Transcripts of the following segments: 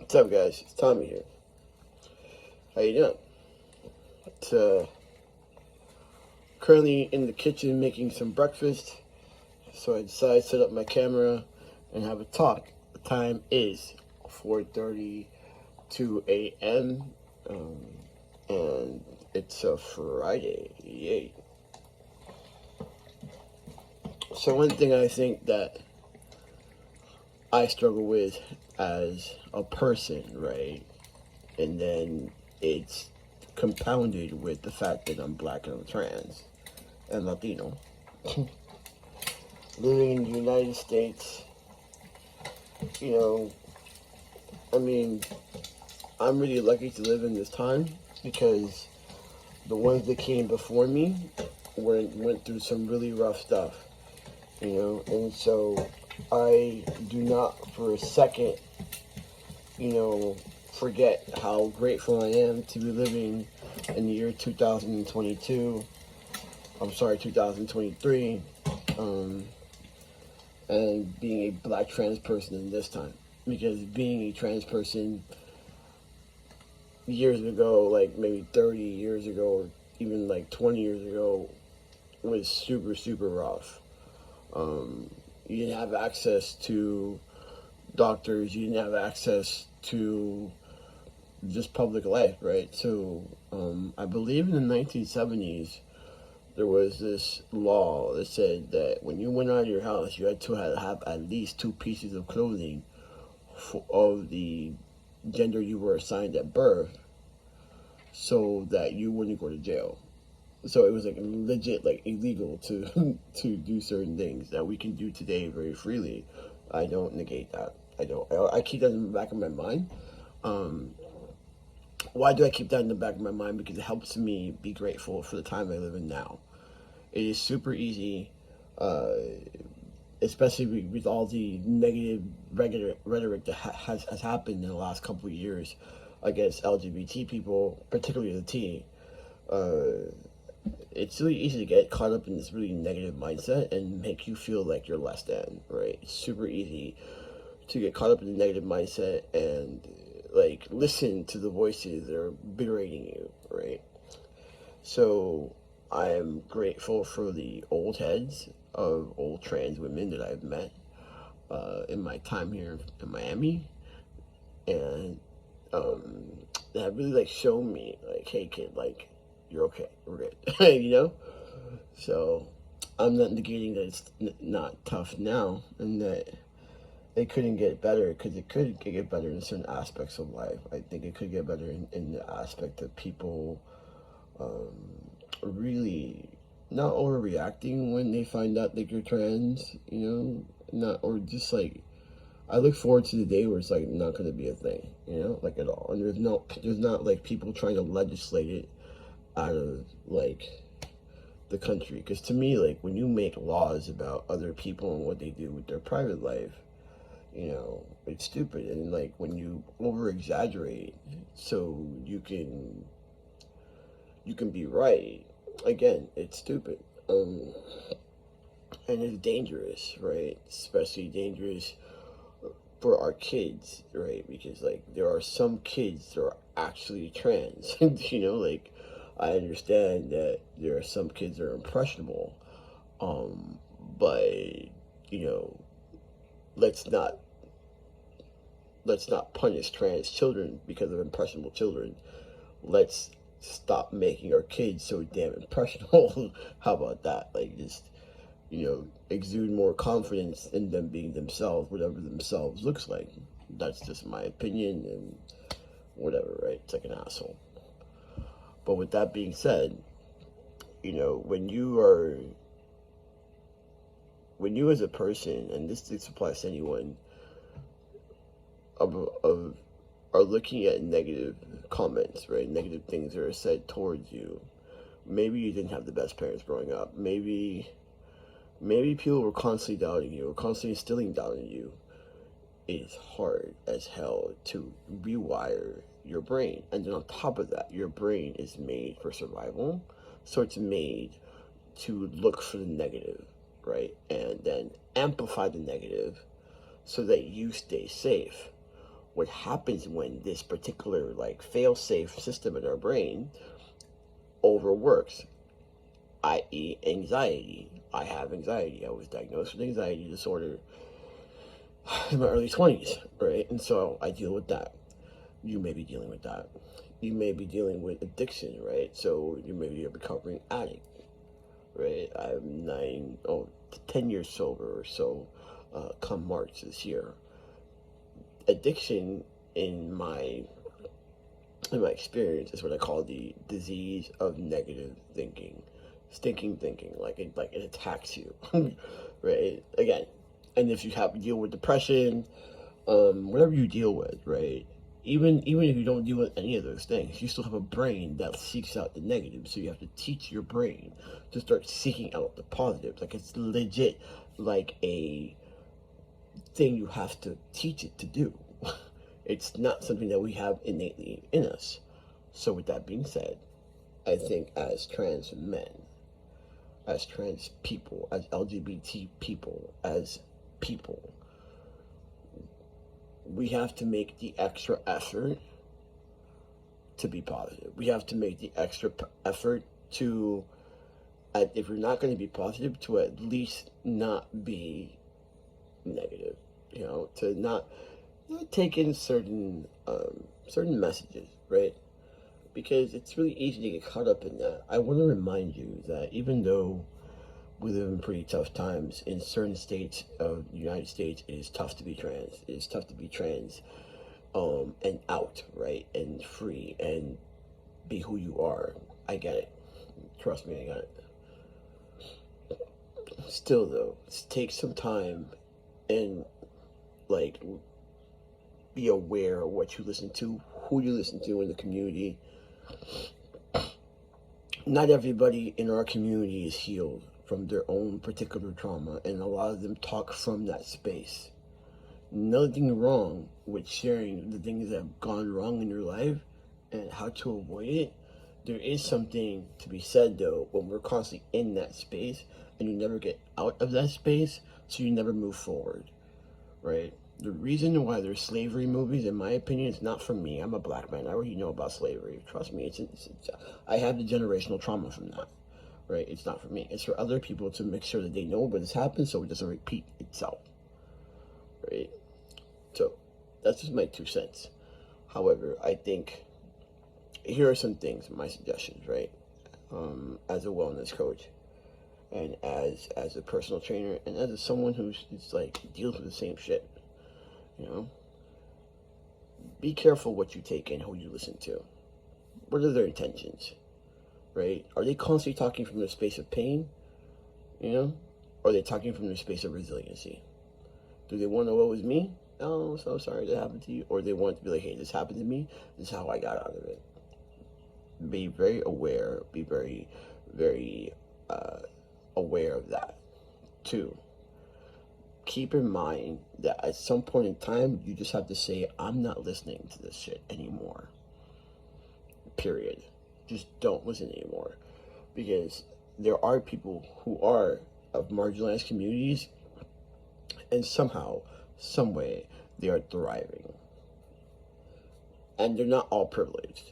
What's up, guys? It's Tommy here. How you doing? It's currently in the kitchen making some breakfast, so I decided to set up my camera and have a talk. The time is 4:32 a.m. And it's a Friday. Yay! So one thing I think that I struggle with as a person, right? And then it's compounded with the fact that I'm black and I'm trans and Latino. Living in the United States, you know, I mean, I'm really lucky to live in this time because the ones that came before me went through some really rough stuff, and so I do not for a second, forget how grateful I am to be living in the year 2022. I'm sorry, 2023, and being a black trans person in this time. Because being a trans person years ago, like maybe 30 years ago, or even like 20 years ago, was super, super rough. You didn't have access to doctors, you didn't have access to just public life, right? So I believe in the 1970s, there was this law that said that when you went out of your house, you had to have at least two pieces of clothing of the gender you were assigned at birth, so that you wouldn't go to jail. So it was like legit, like illegal to to do certain things that we can do today very freely. I don't negate that. I don't. I keep that in the back of my mind. Um, why do I keep that in the back of my mind? Because it helps me be grateful for the time I live in now. It is super easy, uh, especially with all the negative rhetoric that has happened in the last couple of years against LGBT people, particularly the T. Uh, it's really easy to get caught up in this really negative mindset and make you feel like you're less than, right? It's super easy to get caught up in the negative mindset and like listen to the voices that are berating you, right? So I am grateful for the old heads of old trans women that I've met in my time here in Miami, and that have really like shown me like, hey kid, like you're okay, we're good, So I'm not negating that it's not tough now, and that it couldn't get better, because it could get better in certain aspects of life. I think it could get better in the aspect of people really not overreacting when they find out that you're trans, not, or just like, I look forward to the day where it's like not going to be a thing, like at all. And there's not like people trying to legislate it out of like the country. Because to me, like when you make laws about other people and what they do with their private life, it's stupid. And like when you over exaggerate so you can be right, again, it's stupid. And it's dangerous, right? Especially dangerous for our kids, right? Because like there are some kids that are actually trans. Like I understand that there are some kids that are impressionable, but you know, let's not punish trans children because of impressionable children. Let's stop making our kids so damn impressionable. How about that? Like just exude more confidence in them being themselves, whatever themselves looks like. That's just my opinion, and whatever, right? It's like an asshole. But with that being said, when you as a person, and this applies to anyone, of are looking at negative comments, right? Negative things that are said towards you. Maybe you didn't have the best parents growing up. Maybe people were constantly doubting you, or constantly instilling doubt in you. It's hard as hell to rewire your brain. And then on top of that, your brain is made for survival. So it's made to look for the negative, right? And then amplify the negative so that you stay safe. what happens when this particular like fail-safe system in our brain overworks, i.e. anxiety. I have anxiety. I was diagnosed with anxiety disorder in my early 20s, right? And so I deal with that. You may be dealing with that. You may be dealing with addiction, right? So you may be a recovering addict, right? I'm 10 years sober or so come March this year. Addiction in my experience is what I call the disease of negative thinking, stinking thinking, like it attacks you, right? Again, and if you have to deal with depression, whatever you deal with, right? Even if you don't deal with any of those things, you still have a brain that seeks out the negative. So you have to teach your brain to start seeking out the positives. Like it's legit, like a thing you have to teach it to do. It's not something that we have innately in us. So with that being said, I think as trans men, as trans people, as LGBT people, as people, we have to make the extra effort to be positive. We have to make the extra effort to, if you're not going to be positive, to at least not be negative. You know, to not take in certain messages, right? Because it's really easy to get caught up in that. I want to remind you that even though we live in pretty tough times in certain states of the United States, it is tough to be trans. It is tough to be trans, and out, right, and free, and be who you are. I get it. Trust me, I got it. Still, though, take some time and like be aware of what you listen to, who you listen to in the community. Not everybody in our community is healed from their own particular trauma, and a lot of them talk from that space. Nothing wrong with sharing the things that have gone wrong in your life and how to avoid it. There is something to be said, though, when we're constantly in that space and you never get out of that space, so you never move forward, right? The reason why there's slavery movies, in my opinion, is not for me. I'm a black man. I already know about slavery. Trust me, I have the generational trauma from that, right? It's not for me. It's for other people to make sure that they know what has happened so it doesn't repeat itself, right? So that's just my 2 cents. However, I think here are some things, my suggestions, right? As a wellness coach, and as a personal trainer, and as someone who's like deals with the same shit, you know, be careful what you take in, who you listen to. What are their intentions, right? Are they constantly talking from their space of pain, you know, or are they talking from their space of resiliency? Do they want to know what was me? Oh, so sorry that happened to you. Or they want to be like, hey, this happened to me. This is how I got out of it. Be very aware. Be very, very aware of that. 2, keep in mind that at some point in time, you just have to say, I'm not listening to this shit anymore. Period. Just don't listen anymore. Because there are people who are of marginalized communities, and somehow, some way, they are thriving. And they're not all privileged.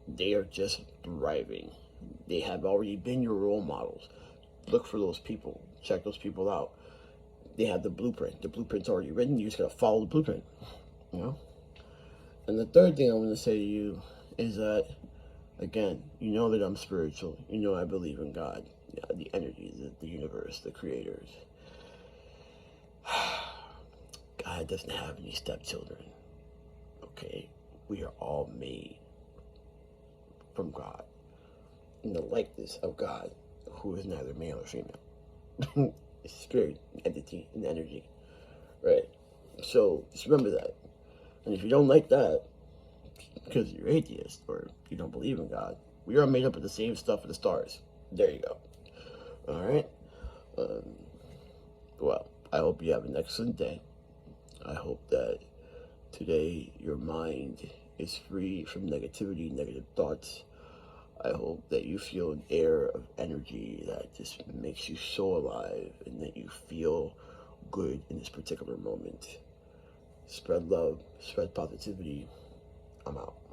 They are just thriving. They have already been your role models. Look for those people. Check those people out. They have the blueprint. The blueprint's already written. You just gotta follow the blueprint, you know? And the third thing I want to say to you is that, again, you know that I'm spiritual. You know I believe in God, the energy, the universe, the creators. God doesn't have any stepchildren, okay? We are all made from God, in the likeness of God, who is neither male or female. Spirit, entity, and energy, right? So just remember that. And if you don't like that, because you're atheist or you don't believe in God, we are made up of the same stuff as the stars. There you go. All right. Well, I hope you have an excellent day. I hope that today your mind is free from negativity, negative thoughts. I hope that you feel an air of energy that just makes you so alive, and that you feel good in this particular moment. Spread love, spread positivity. I'm out.